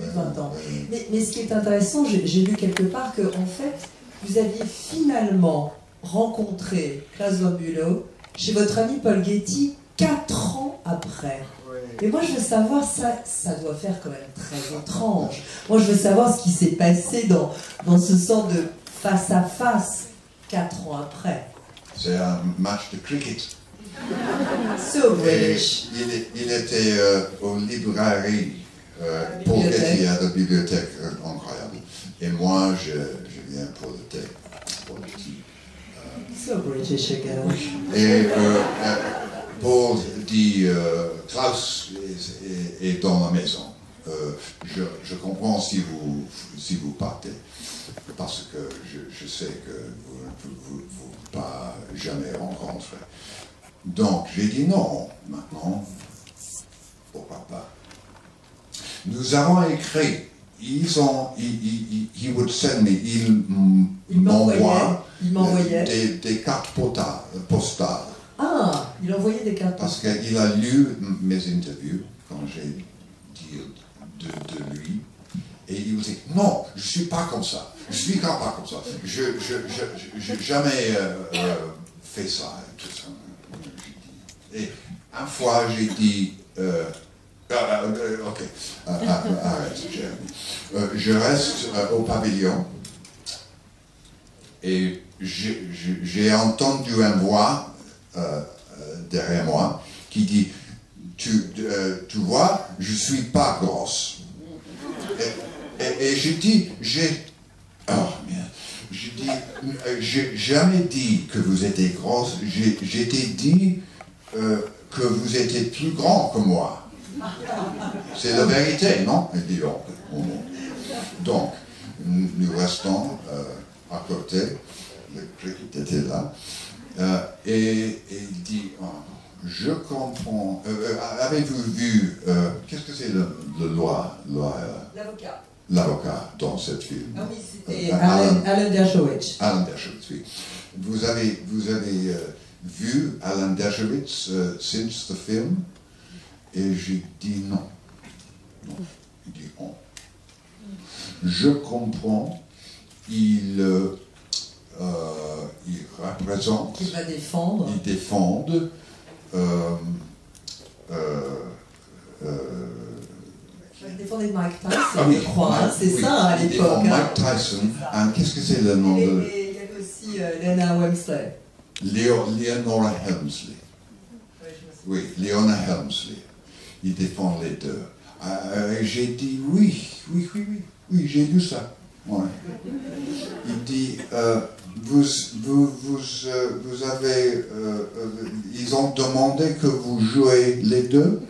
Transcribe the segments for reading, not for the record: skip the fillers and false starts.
de 20 ans. Mais ce qui est intéressant, j'ai lu quelque part que, en fait, vous aviez finalement rencontré Klaus von Bülow chez votre ami Paul Getty 4 ans après. Et moi, je veux savoir, ça doit faire quand même très étrange. Moi, je veux savoir ce qui s'est passé dans ce sort de face-à-face 4 ans après. C'est un match de cricket. So British. Il était aux librairies, Paul Getty à la bibliothèque, incroyable. Et moi, je viens pour le thé. Pour le thé. So British again. Et Paul dit, Klaus est dans la maison. Je comprends si vous partez, parce que je sais que vous pas jamais rencontré. Donc j'ai dit non, maintenant, pourquoi pas. Nous avons écrit, he would send me, il m'envoie des cartes postales. Ah, il envoyait des cartes parce qu'il a lu mes interviews quand j'ai dit de lui. Et il me dit, non, je ne suis pas comme ça. Je suis pas comme ça. Je n'ai jamais fait ça. Et tout ça. Et une fois, j'ai dit, ok, arrête, Jérémy. Je reste au pavillon et j'ai entendu une voix derrière moi qui dit, tu vois, je ne suis pas grosse. Et je dis, oh merde, je dis, j'ai jamais dit que vous étiez grosse, j'ai dit que vous étiez plus grand que moi. C'est la vérité, non? Elle dit, oh, donc, nous restons à côté, le cricket était là, et il dit, oh, je comprends, avez-vous vu, qu'est-ce que c'est le loi L'avocat. L'avocat dans cette film. Ah oui, c'était Alan Dershowitz. Alan Dershowitz, oui. Vous avez vu Alan Dershowitz since the film? Et j'ai dit non. Non. Il dit on. Je comprends. Il représente. Il va défendre. Il défend. Il défendait Mike Tyson, ah, oui, je crois, hein, c'est oui, ça à l'époque. Mike Tyson, qu'est-ce que c'est le nom de... Il y avait aussi Lena Wemsley. Leonora Helmsley. Oui, Leona Helmsley. Il défend les deux. J'ai dit oui, j'ai vu ça. Ouais. Il dit, vous avez... ils ont demandé que vous jouez les deux.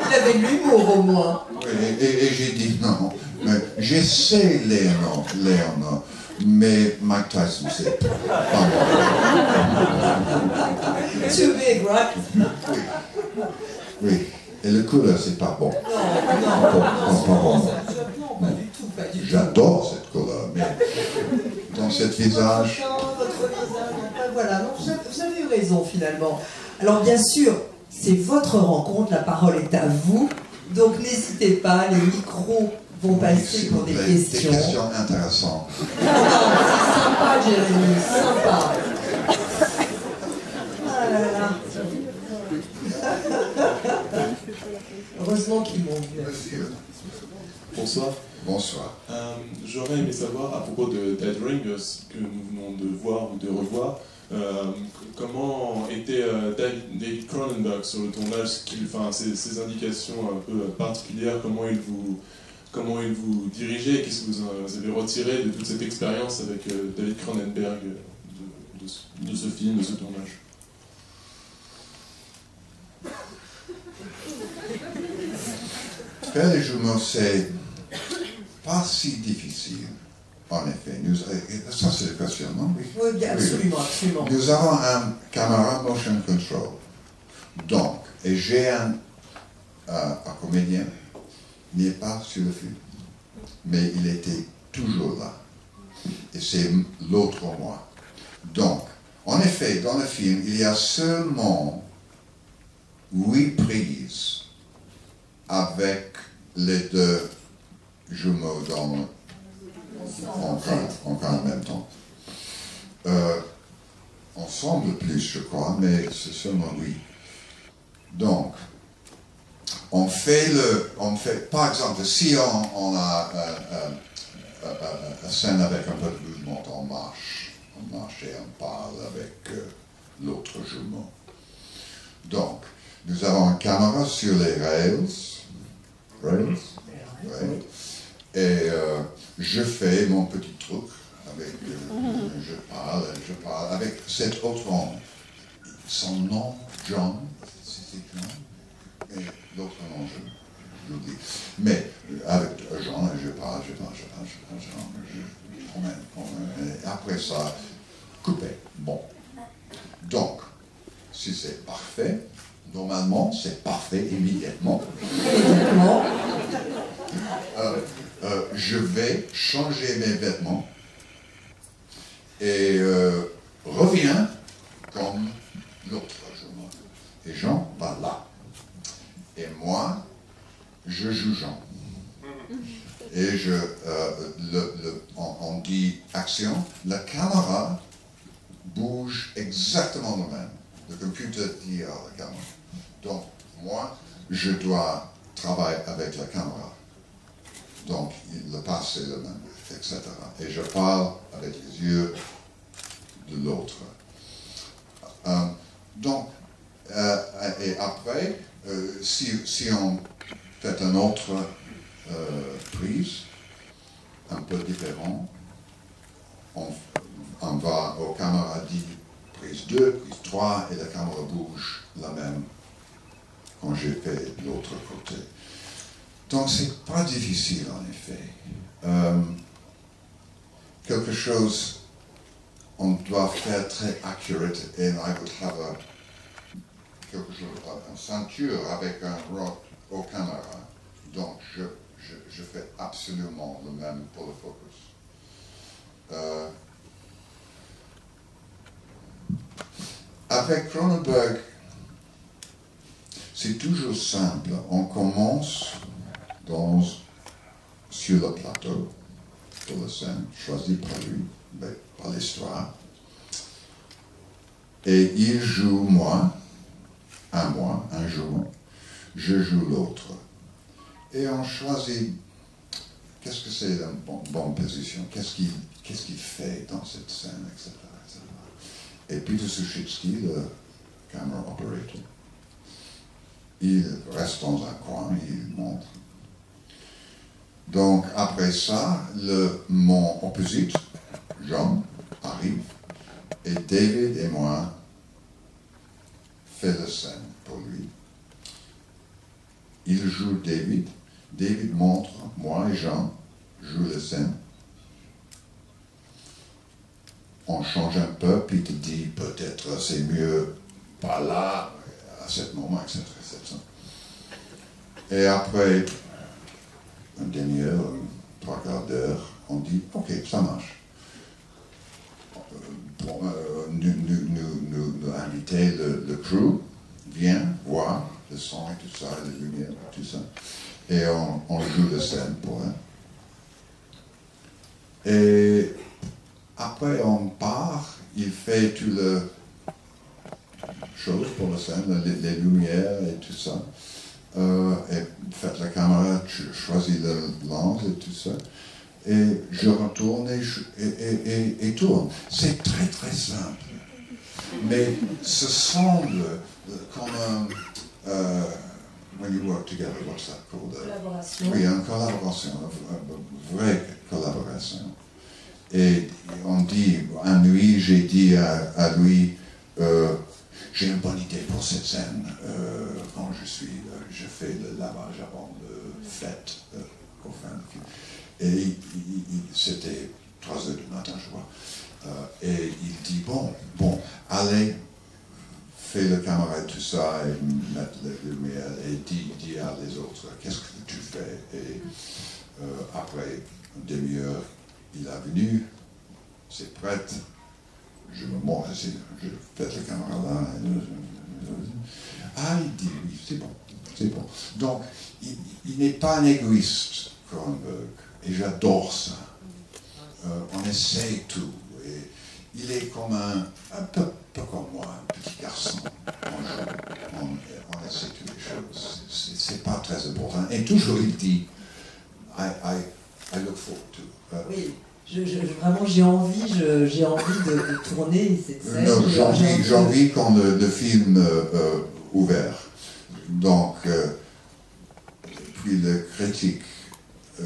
Il avait de l'humour au moins. Oui, et j'ai dit non. Mais j'essaie Léon, mais Mike Tyson, c'est pas moi. Too big, right? Oui. Et le couleur, c'est pas bon. Pas du tout. J'adore cette couleur, mais dans cet visage... Votre visage, voilà. Non, vous avez eu raison finalement. Alors bien sûr, c'est votre rencontre, la parole est à vous. Donc n'hésitez pas, les micros vont passer pour des questions. Des questions intéressantes. C'est sympa, Jérémy, sympa. Ah là là. Heureusement qu'ils m'ont vu. Bonsoir. Bonsoir. J'aurais aimé savoir, à propos de Dead Ringers, que nous venons de voir ou de revoir, comment était David Cronenberg sur le tournage, ses indications un peu particulières, comment il vous dirigeait, qu'est-ce que vous avez retiré de toute cette expérience avec David Cronenberg de ce film, de ce tournage. Faire les jumeaux, c'est pas si difficile, en effet. Ça, c'est le question, non? Oui, absolument, absolument. Nous avons un caméra motion control. Donc, et j'ai un comédien, il n'est pas sur le film, mais il était toujours là. Et c'est l'autre moi. Donc, en effet, dans le film, il y a seulement 8 prises avec les deux jumeaux encore en même temps. Ensemble plus, je crois, mais c'est seulement lui. Donc, on fait, par exemple, si on a une scène avec un peu de mouvement, on marche et on parle avec l'autre jumeau. Donc, nous avons une caméra sur les rails, ouais. Et je fais mon petit truc avec, je parle avec cet autre homme. Son nom, John, c'était John, et l'autre nom, je l'oublie. Mais avec John, je parle, et après ça, coupé. Bon. Donc, si c'est parfait, normalement, c'est parfait immédiatement. Je vais changer mes vêtements et reviens comme l'autre jumeau. Et Jean va là. Et moi, je joue Jean. Et on dit action. La caméra bouge exactement le même. Le computer dit à la caméra. Donc, moi, je dois travailler avec la caméra. Donc, le passé est le même, etc. Et je parle avec les yeux de l'autre. Donc, et après, si on fait une autre prise, un peu différent, on va aux caméras dit prise 2, prise 3, et la caméra bouge la même quand j'ai fait l'autre côté. Donc c'est pas difficile en effet. Quelque chose, on doit faire très accurate, et I would have quelque chose, une ceinture avec un rod aux caméras. Donc je fais absolument le même pour le focus. Avec Cronenberg, c'est toujours simple. On commence sur le plateau de la scène, choisi par lui, par l'histoire. Et il joue un jour, je joue l'autre. Et on choisit, qu'est-ce que c'est une bonne position, qu'est-ce qu'il fait dans cette scène, etc. Et Peter Suschitzky, le camera operator, il reste dans un coin, il montre. Donc après ça, mon opposite, Jean, arrive, et David et moi fait la scène pour lui. Il joue David, David montre, moi et Jean jouent la scène. On change un peu, puis il dit peut-être c'est mieux pas là, à ce moment, etc. Et après une demi-heure, 3 quarts d'heure, on dit ok, ça marche. Nous inviter le crew, vient voir le son et tout ça, les lumières et tout ça, et on joue la scène pour eux. Et après on part, il fait toutes les choses pour la scène, les lumières et tout ça, et fait la caméra, choisit le lens et tout ça. Et je retourne et tourne. C'est très très simple. Mais ce semble comme un... when you work together, what's that called? Collaboration. Oui, une collaboration, une vraie collaboration. Et on dit, à nuit, j'ai dit à lui, j'ai une bonne idée pour cette scène. Quand je fais le lavage avant le fête, au fin du film. Et c'était 3 heures du matin, je crois. Et il dit, bon, allez, fais la caméra et tout ça, et mettre les lumières, et dis à les autres, qu'est-ce que tu fais? Et après une demi-heure, il est venu, c'est prêt, je me montre, je fais la caméra là. Il dit, oui, c'est bon. C'est bon. Donc, il n'est pas un égoïste, Cronenberg, et j'adore ça. On essaye tout. Et il est comme un peu comme moi, un petit garçon. On essaie toutes les choses. C'est pas très important. Et toujours il dit, I look forward to. Oui. Vraiment, j'ai envie de tourner cette scène. Non, j'ai envie quand le film ouvert. Donc, puis le critique. I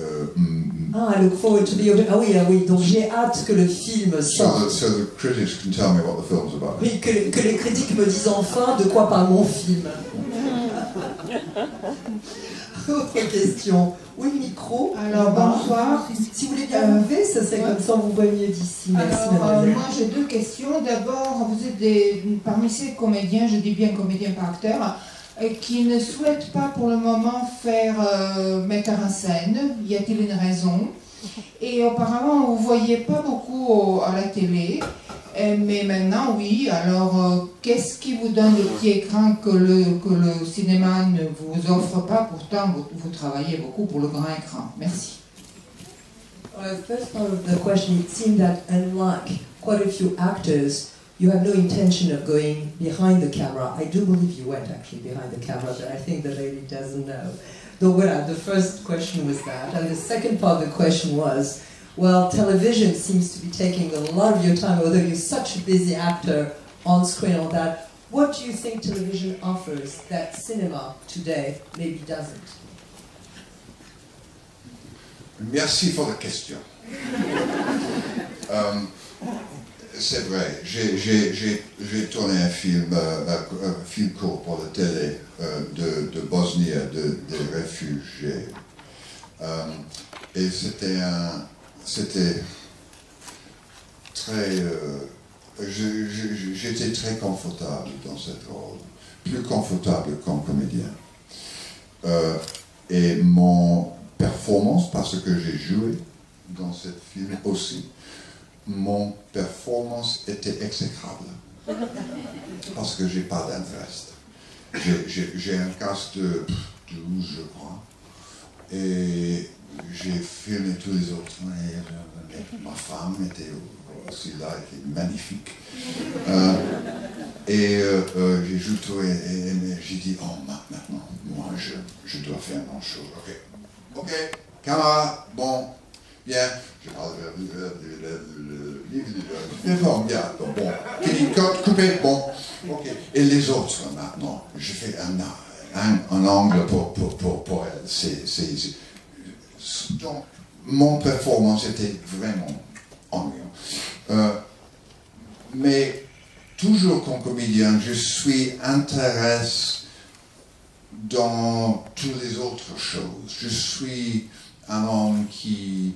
look forward to the. Ah oui, donc j'ai hâte que le film sorte. So the critics can tell me what the film's about. Oui, que les critiques me disent enfin de quoi parle mon film. Autre question. Oui, micro. Alors, bonsoir. Si vous voulez bien lever, ça serait comme ça, on vous voit mieux d'ici. Merci, mademoiselle. Moi, j'ai deux questions. D'abord, vous êtes parmi ces comédiens, je dis bien comédiens par acteur, qui ne souhaitent pas pour le moment faire metteur en scène. Y a-t-il une raison? Et auparavant, vous ne voyiez pas beaucoup à la télé. Mais maintenant, oui. Alors, qu'est-ce qui vous donne le petit écran que le cinéma ne vous offre pas? Pourtant, vous travaillez beaucoup pour le grand écran. Merci. First part of the question, it seemed that unlike quite a few actors, you have no intention of going behind the camera. I do believe you went actually behind the camera, but I think the lady doesn't know. So, voilà, the first question was that. And the second part of the question was, well, television seems to be taking a lot of your time, although you're such a busy actor on screen, all that. What do you think television offers that cinema today maybe doesn't? Merci pour la question. C'est vrai, j'ai tourné un film court pour la télé de Bosnie, des réfugiés. Et c'était très... j'étais très confortable dans cette rôle, plus confortable comme comédien. Et mon performance, parce que j'ai joué dans ce film aussi, mon performance était exécrable. Parce que j'ai pas d'intérêt. J'ai un casque de 12, je crois. Et j'ai filmé tous les autres. Et ma femme était aussi là, elle était magnifique. J'ai joué tout et j'ai dit, oh, maintenant, moi, je dois faire une chose. Ok, caméra, bon, bien. Je parle bien, bon. Coupé, bon. Ok. Et les autres, maintenant, je fais un angle pour elle. Donc, mon performance était vraiment ennuyant. Mais toujours comme comédien, je suis intéressé dans toutes les autres choses. Je suis un homme qui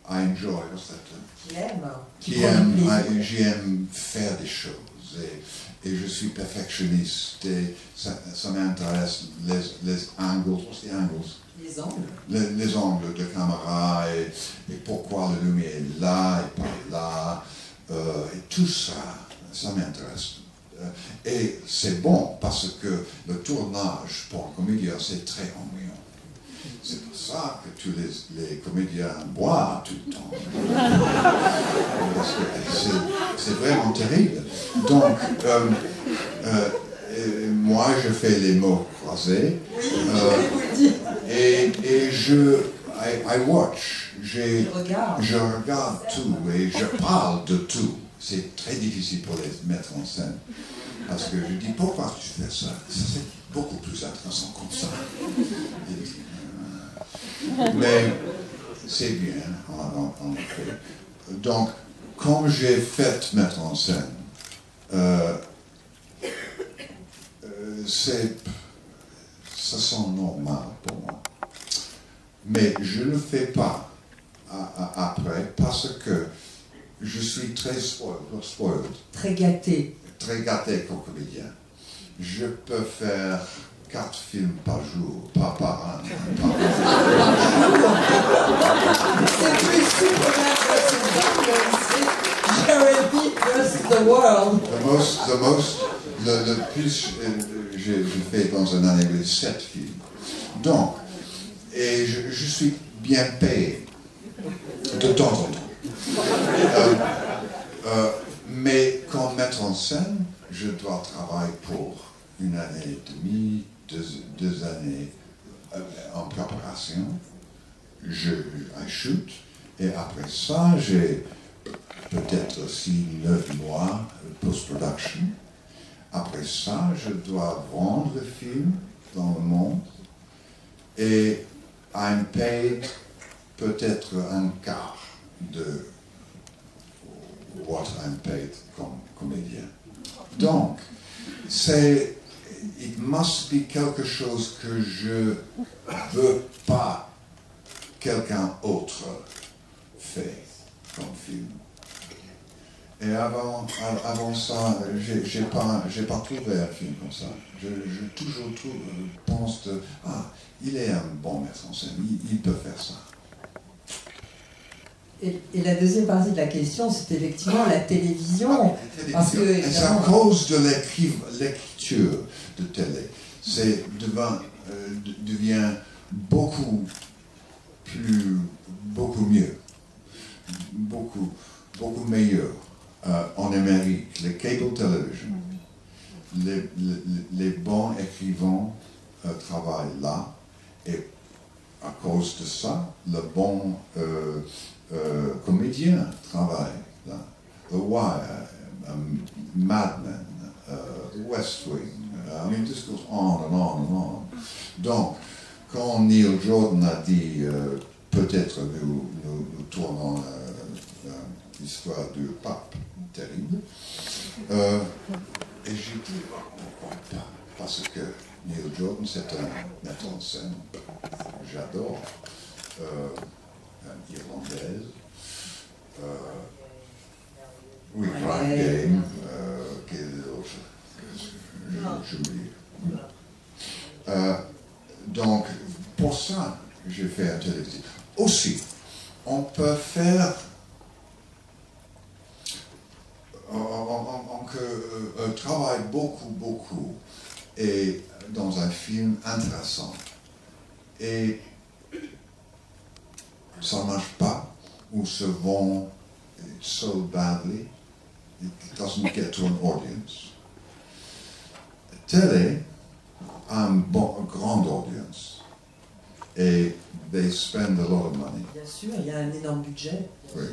enjoy, j'aime faire des choses et je suis perfectionniste et ça m'intéresse les angles, les angles de caméra et pourquoi la lumière est là et pas là et tout ça m'intéresse. Et c'est bon parce que le tournage pour un comédien c'est très ennuyant. C'est pour ça que tous les comédiens boivent tout le temps. Parce que c'est vraiment terrible. Donc, moi, je fais les mots croisés. Et I watch. Je regarde tout et je parle de tout. C'est très difficile pour les mettre en scène. Parce que je dis, pourquoi tu fais ça? C'est beaucoup plus intéressant comme ça. Mais c'est bien, en fait. Donc, comme j'ai fait mettre en scène, ça sent normal pour moi. Mais je ne le fais pas après parce que je suis très spoiled. Très gâté. Très gâté comme comédien. Je peux faire 4 films par jour, pas par an. C'est plus Superman versus Batman, c'est Jeremy versus the world. Le plus, j'ai fait dans une année 7 films. Donc, et je suis bien payé, de temps en temps. Mais comme metteur en scène, je dois travailler pour une année et demie, deux années en préparation. Je shoot, et après ça, j'ai peut-être aussi 9 mois post-production. Après ça, je dois vendre le film dans le monde, et I'm paid peut-être un quart de what I'm paid comme comédien. Donc, it must be quelque chose que je veux pas quelqu'un autre fait comme film. Et avant ça, j'ai pas trouvé un film comme ça. Je toujours pense il est un bon metteur en scène, il peut faire ça. Et la deuxième partie de la question, c'est effectivement la télévision. Parce que, et c'est à cause de l'écriture de télé. Devient beaucoup mieux, beaucoup meilleur. En Amérique, les cable television, les bons écrivains travaillent là, et à cause de ça, le bon comédien travaille là. The Wire, Mad Men, West Wing, I mean, this goes on and on and on. Donc, quand Neil Jordan a dit peut-être nous tournons l'histoire du pape terrible, et j'ai dit pourquoi pas, parce que Neil Jordan c'est un metteur en scène, j'adore, irlandaise, oui, Crime Game, quel autre, j'oublie. Donc, pour ça, j'ai fait un télévision. Aussi, on peut faire on travaille beaucoup et dans un film intéressant, et ça marche pas ou se vend so badly it doesn't get to an audience. Télé a une grande audience et they spend a lot of money. Bien sûr, il y a un énorme budget. Oui.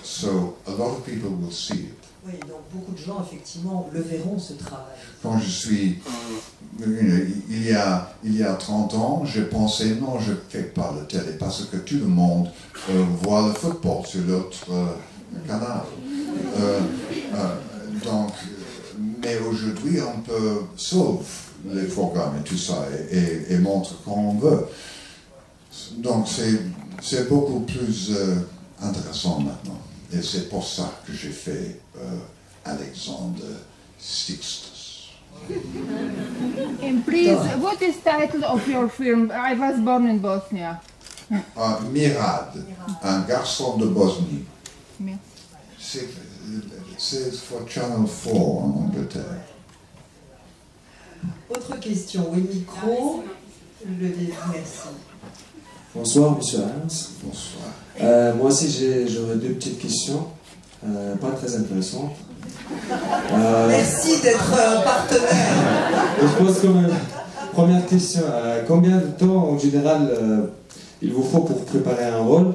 So a lot of people will see it. Oui, donc beaucoup de gens, effectivement, le verront, ce travail. Quand je suis... il y a 30 ans, je pensais, non, je ne fais pas la télé, parce que tout le monde voit le football sur l'autre canal. Donc, mais aujourd'hui, on peut sauver les programmes et tout ça, et montrer quand on veut. Donc, c'est beaucoup plus intéressant maintenant. Et c'est pour ça que j'ai fait Alexander Sixtus. And please, what is the title of your film? I was born in Bosnia. Mirad, un garçon de Bosnie. Merci. C'est pour Channel 4 en Angleterre. Autre question, oui, micro. Merci. Bonsoir, monsieur Hans. Bonsoir. Moi aussi, j'aurais deux petites questions, pas très intéressantes. Merci d'être partenaire. Je pose quand même. Première question, combien de temps en général il vous faut pour préparer un rôle?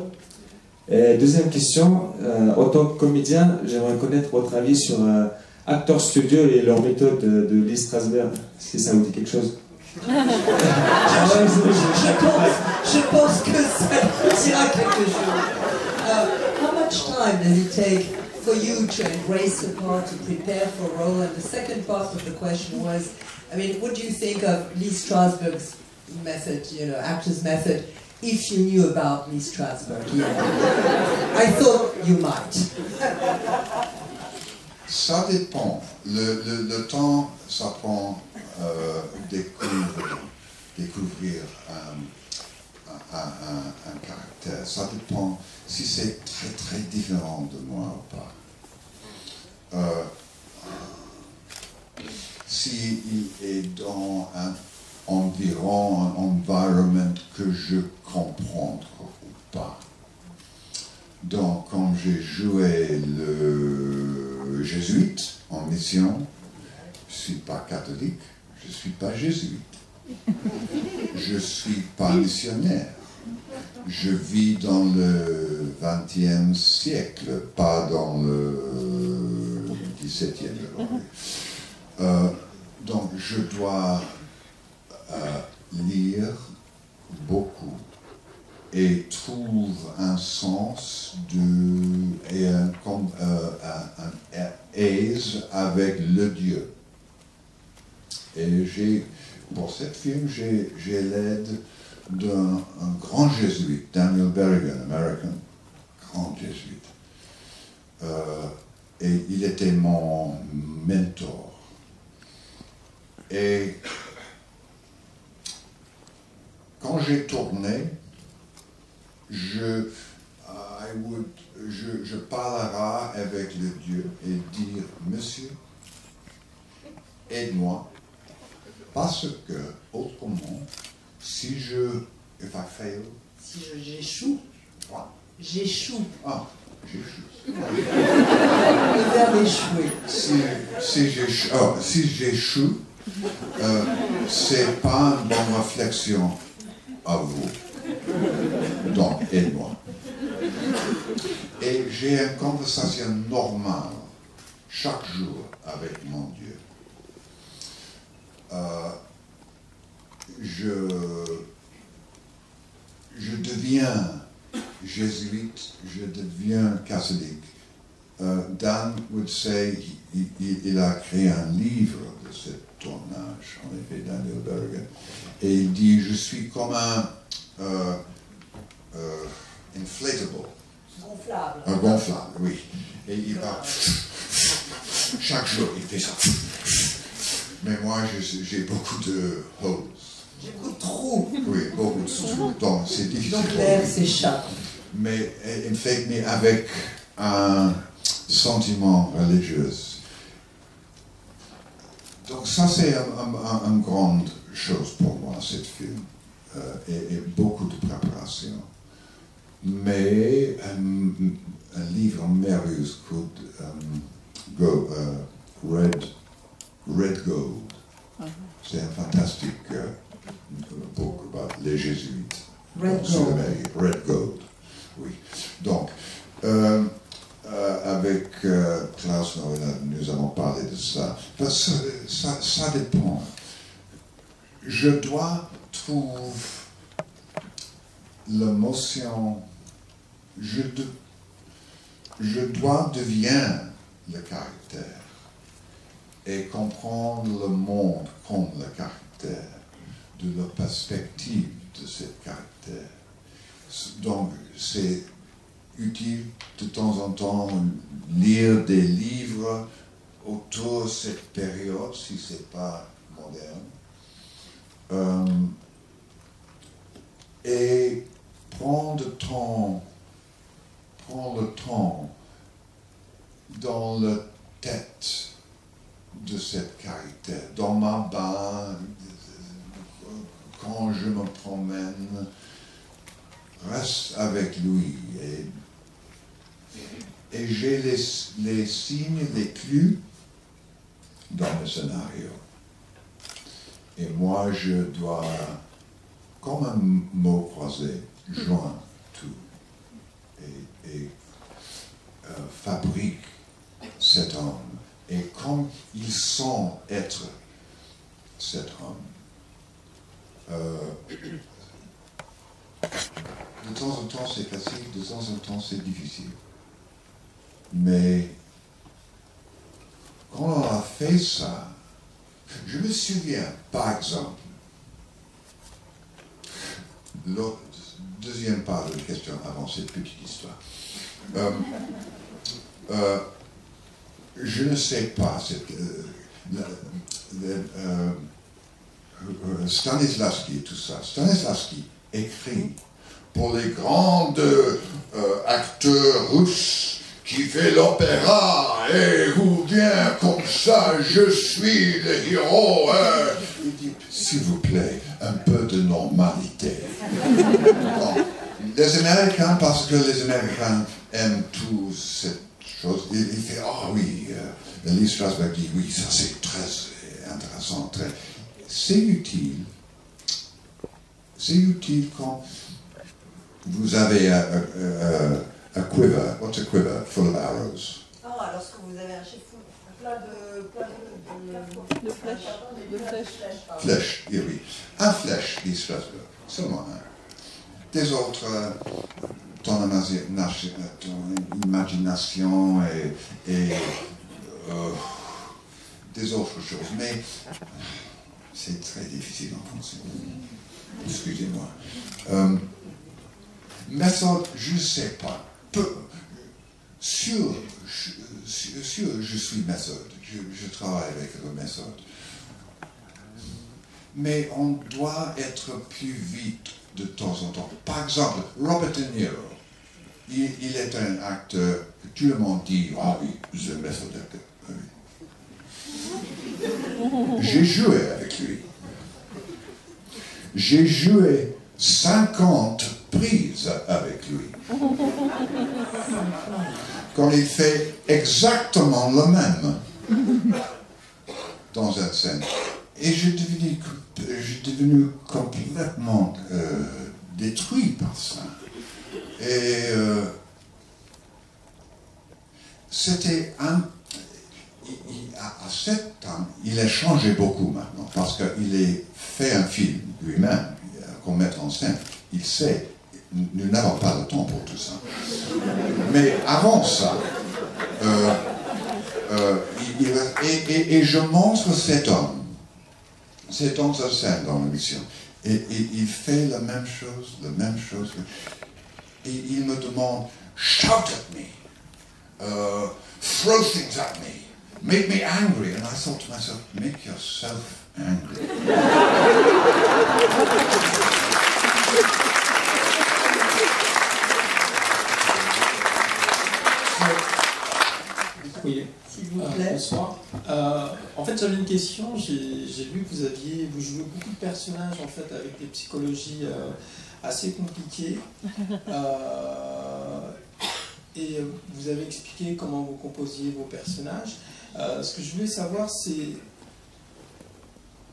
Et deuxième question, en tant que comédien, j'aimerais connaître votre avis sur Actors Studio et leur méthode de Lee Strasberg, si ça vous dit quelque chose. Je pense que ça dira quelque chose. How much time does it take for you to embrace a part, to prepare for a role? And the second part of the question was, I mean, what do you think of Lee Strasberg's method, actor's method, if you knew about Lee Strasberg? Yeah. I thought you might. Ça dépend. Le temps, ça prend découvrir un caractère. Ça dépend si c'est très différent de moi ou pas. s'il est dans un environnement que je comprends ou pas. Donc, quand j'ai joué le jésuite en mission, je ne suis pas catholique, je ne suis pas jésuite. Je ne suis pas missionnaire. Je vis dans le XXe siècle, pas dans le XVIIe. Donc, je dois lire beaucoup et trouve un sens et un aise avec le Dieu. Et pour cette film, j'ai l'aide d'un grand jésuite, Daniel Berrigan, American, grand jésuite. Et il était mon mentor. Et quand j'ai tourné, je parlerai avec le Dieu et dire, Monsieur, aide-moi, parce que, autrement, si j'échoue, j'échoue. Ah, j'échoue. Le verbe échouer. Si j'échoue, c'est pas une bonne réflexion à vous. Donc, aide-moi. Et j'ai une conversation normale chaque jour avec mon Dieu. Je deviens jésuite, je deviens catholique. Dan would say, il a créé un livre de ce tournage, en effet, Daniel Berrigan, et il dit, je suis comme un inflatable. Gonflable. Un gonflable, oui. Et il va, chaque jour, il fait ça. Mais moi, j'ai beaucoup de holes. J'ai beaucoup de trous. Oui, beaucoup de trous. Donc, c'est difficile. Donc l'air s'échappe. Mais avec un sentiment religieux. Donc ça, c'est une grande chose pour moi, cette film. Et beaucoup de préparation. Mais un livre merveilleux Red Gold. C'est un fantastique book about les jésuites. Red Gold. Oui. Donc, avec Klaus Noël, nous avons parlé de ça. Parce que ça dépend. Je dois trouver l'émotion. Je dois devenir le caractère et comprendre le monde comme le caractère, de la perspective de ce caractère. Donc, c'est utile de temps en temps lire des livres autour de cette période, si ce n'est pas moderne, et prendre le temps dans la tête de cette caractère, dans ma bain, quand je me promène, reste avec lui. Et j'ai les signes, les clés dans le scénario. Et moi, je dois, comme un mot croisé, joindre tout et fabrique cet homme. Et comme il sent être cet homme, de temps en temps c'est facile, de temps en temps c'est difficile. Mais quand on a fait ça, je me souviens, par exemple, l'autre, deuxième part de la question avant cette petite histoire. Je ne sais pas, Stanislavski et tout ça. Stanislavski écrit pour les grands acteurs russes qui fait l'opéra, et vous bien comme ça, je suis le héros. Il dit, s'il vous plaît, un peu de normalité. Bon, les Américains, parce que les Américains aiment tout cette chose, il fait, ah oui, Lee Strasberg dit, oui, ça c'est très intéressant, très... C'est utile quand vous avez un quiver. What's a quiver? Full of arrows. Ah, lorsque vous avez un chiffon plein de flèches. Flèche, oui. Un flèche, dit Strasberg. Seulement un. Des autres, ton imagination et des autres choses. Mais c'est très difficile en français. Excusez-moi. Méthode, je ne sais pas. Sûr, je suis méthode. Je travaille avec la méthode. Mais on doit être plus vite de temps en temps. Par exemple, Robert De Niro, il est un acteur que tout le monde dit, ah oui, c'est un méthode acteur. Oui. J'ai joué avec lui. J'ai joué 50 prises avec lui. Quand il fait exactement le même dans une scène. Et je suis devenu complètement détruit par ça. Et c'était un... À 7 ans, il a changé beaucoup maintenant, parce qu'il a fait un film lui-même, qu'on met en scène. Il sait, nous n'avons pas le temps pour tout ça. Mais avant ça, et je montre cet homme. C'est dans sa scène dans l'émission. Et il fait la même chose. Et il me demande, shout at me, throw things at me, make me angry. And I thought to myself, make yourself angry. Oui. S'il vous plaît. Bonsoir. En fait, j'avais une question. J'ai lu que vous jouez beaucoup de personnages en fait avec des psychologies assez compliquées. Et vous avez expliqué comment vous composiez vos personnages. Ce que je voulais savoir, c'est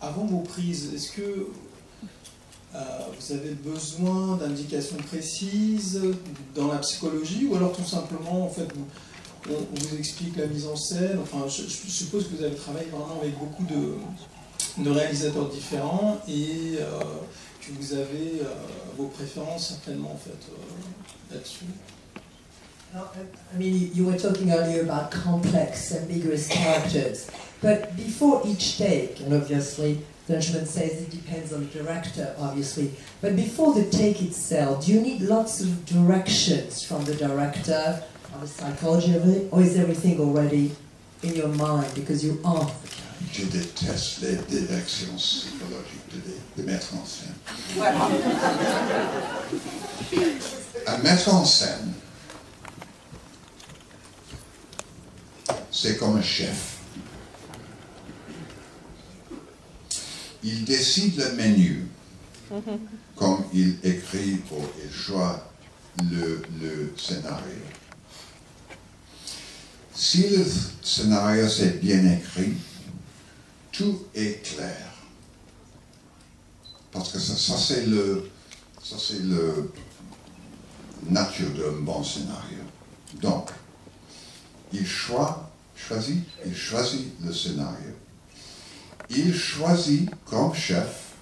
avant vos prises, est-ce que vous avez besoin d'indications précises dans la psychologie, ou alors tout simplement, en fait, on vous explique la mise en scène. Enfin, je suppose que vous avez travaillé vraiment avec beaucoup de réalisateurs différents et que vous avez vos préférences certainement en fait là-dessus. I mean, you were talking earlier about complex, ambiguous characters, but before each take, and obviously, Dunshman says it depends on the director, obviously, but before the take itself, do you need lots of directions from the director on the psychology of it, or is everything already in your mind because you are? Je déteste les directions psychologiques de mettre en scène. Voilà. Un metteur en scène, c'est comme un chef. Il décide le menu, comme il écrit ou il choisit le scénario. Si le scénario est bien écrit, tout est clair. Parce que ça c'est le nature d'un bon scénario. Donc, il choisit le scénario. Il choisit comme chef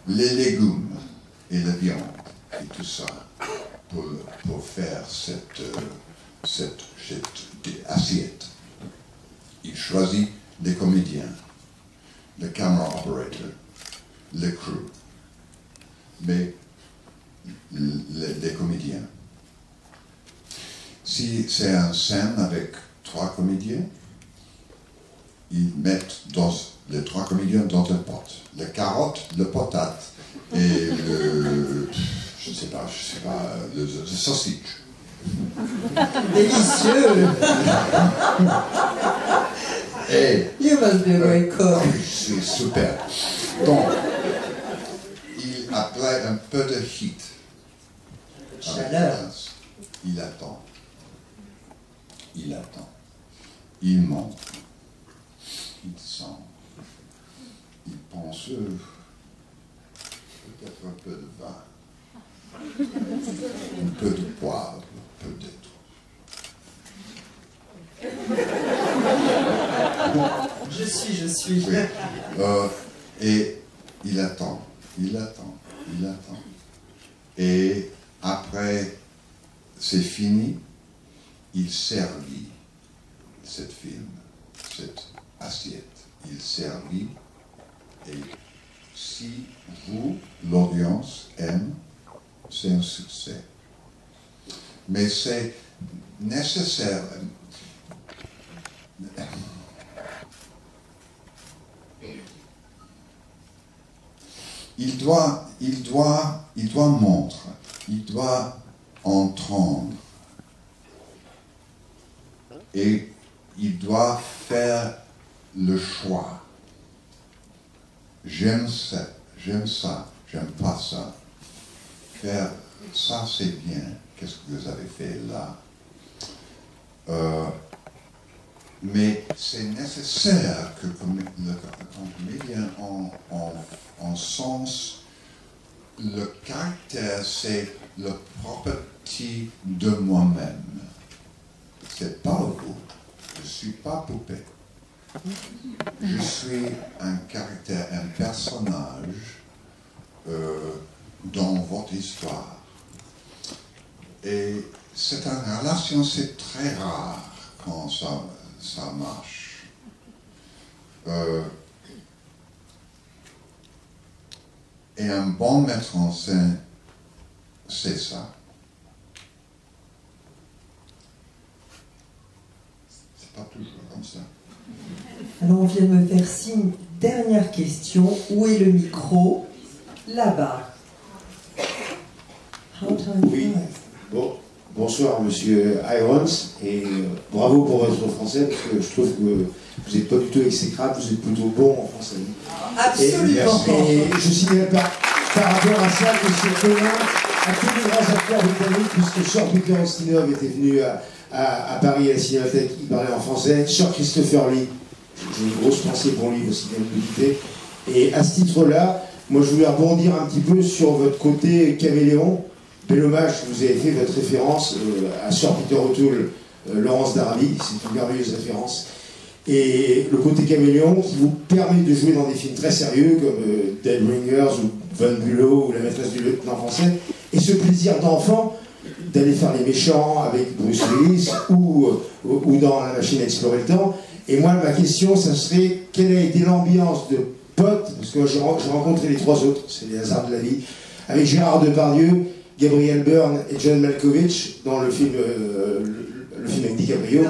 les légumes et la viande et tout ça pour faire cette assiette. Il choisit les comédiens, le camera operator, le crew, mais les comédiens. Si c'est une scène avec 3 comédiens, ils mettent les 3 comédiens dans un pot. Les carottes, le patate et le sausage. Délicieux. Et You must be a great cook. c'est super. Donc, il appelait un peu de heat. Chaleur. Il attend. Il attend. Il monte. Il sent. Il pense peut-être un peu de vin. Un peu de poivre, peut-être. Je suis. Oui. Et il attend. Et après, c'est fini, il servit cette film, cette assiette. Il servit. Et si vous, l'audience, aime, c'est un succès. Mais c'est nécessaire. Il doit montrer, il doit entendre. Et il doit faire le choix. J'aime ça, j'aime pas ça. Faire ça, c'est bien. Qu'est-ce que vous avez fait là? Mais c'est nécessaire que comme comédien, en sens, le caractère, c'est le property de moi-même. C'est pas vous. Je suis pas poupée. Je suis un caractère, un personnage dans votre histoire. Et cette relation, c'est très rare quand ça marche. Et un bon metteur en scène, c'est ça. C'est pas toujours comme ça. Alors on vient de me faire signe. Dernière question. Où est le micro? Là-bas. Oui. Bon, bonsoir Monsieur Irons et bravo pour votre français parce que je trouve que vous n'êtes pas du tout exécrable, vous êtes plutôt bon en français. Absolument. Et je signale par rapport à ça que c'est commun à tous les grands acteurs britanniques puisque Sir Peter Ustinov était venu à Paris à la Cinémathèque, il parlait en français. Sir Christopher Lee, j'ai une grosse pensée pour lui aussi, bien l'écouter. Et à ce titre-là, moi je voulais rebondir un petit peu sur votre côté caméléon. Bel hommage que vous avez fait, votre référence à Sir Peter O'Toole, Laurence d'Arabie, c'est une merveilleuse référence. Et le côté caméléon qui vous permet de jouer dans des films très sérieux comme Dead Ringers ou Van Bulow ou La maîtresse du lieutenant français, et ce plaisir d'enfant d'aller faire les méchants avec Bruce Willis ou dans La machine à explorer le temps. Et moi, ma question, ça serait quelle a été l'ambiance de potes, parce que j'ai rencontré les trois autres, c'est les hasards de la vie, avec Gérard Depardieu, Gabriel Byrne et John Malkovich dans le film avec DiCaprio,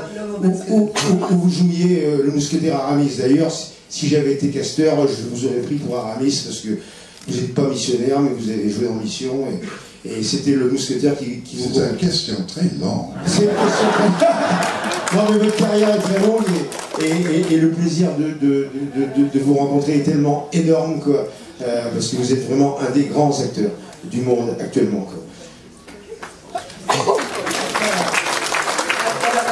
où vous jouiez le mousquetaire Aramis. D'ailleurs, si j'avais été casteur, je vous aurais pris pour Aramis, parce que vous n'êtes pas missionnaire, mais vous avez joué en mission, et c'était le mousquetaire qui vous... C'est une question très longue. C'est une question très longue. Non, mais votre carrière est très longue, et le plaisir de vous rencontrer est tellement énorme, quoi, parce que vous êtes vraiment un des grands acteurs du monde actuellement, quoi.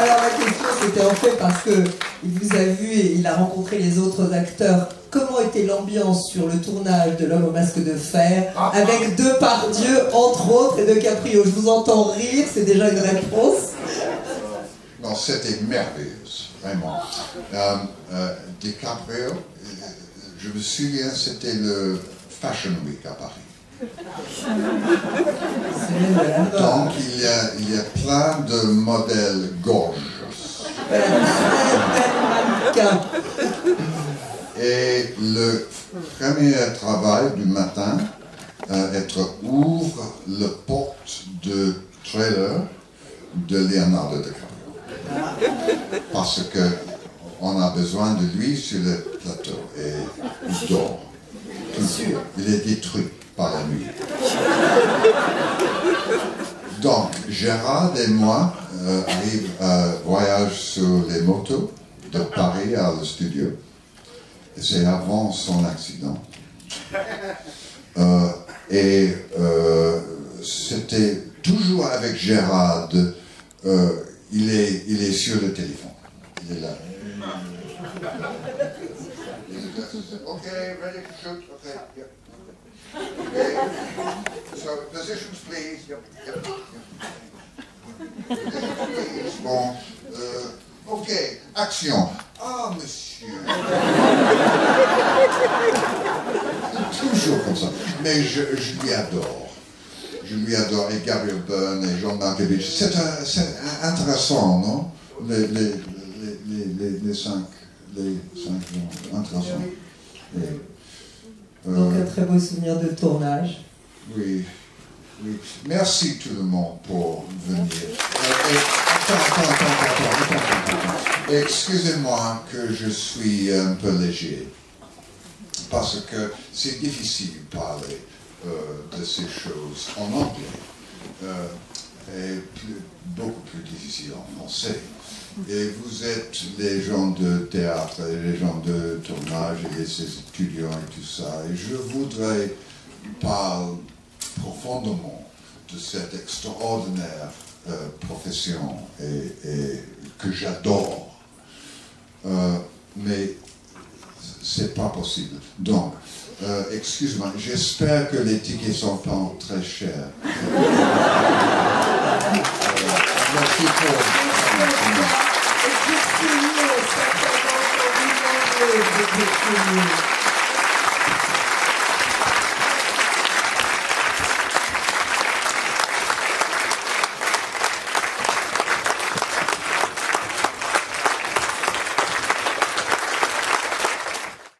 Alors ma question c'était en fait parce que il vous a vu et il a rencontré les autres acteurs. Comment était l'ambiance sur le tournage de L'Homme au masque de fer avec Depardieu entre autres et DiCaprio? Je vous entends rire, c'est déjà une réponse. Non, c'était merveilleux, vraiment. DiCaprio, je me souviens, c'était le Fashion Week à Paris. Donc il y a plein de modèles gorgeous. Et le premier travail du matin, ouvre la porte de trailer de Leonardo DiCaprio. Parce qu'on a besoin de lui sur le plateau. Et il dort. Il est détruit par la nuit. Donc, Gérard et moi arrivent à voyage sur les motos de Paris à le studio. Et c'est avant son accident. C'était toujours avec Gérard. Il est sur le téléphone. Il est là. Ok, ready to shoot. Okay, yep. Okay. So, positions, please. Yep. Positions, please. Bon. Ok, action. Ah, monsieur. Toujours comme ça. Mais je lui adore. Je lui adore. Et Gabriel Byrne et John Malkovich. C'est intéressant, non? Les cinq gens. Intéressant. Donc un très beau souvenir de tournage. Oui. Merci tout le monde pour venir. Attends. Excusez-moi que je suis un peu léger. Parce que c'est difficile de parler de ces choses en anglais. Et beaucoup plus difficile en français. Et vous êtes les gens de théâtre, et les gens de tournage, et ces étudiants et tout ça. Et je voudrais parler profondément de cette extraordinaire profession et que j'adore. Mais c'est pas possible. Donc, excuse-moi, j'espère que les tickets sont pas très chers. Merci pour...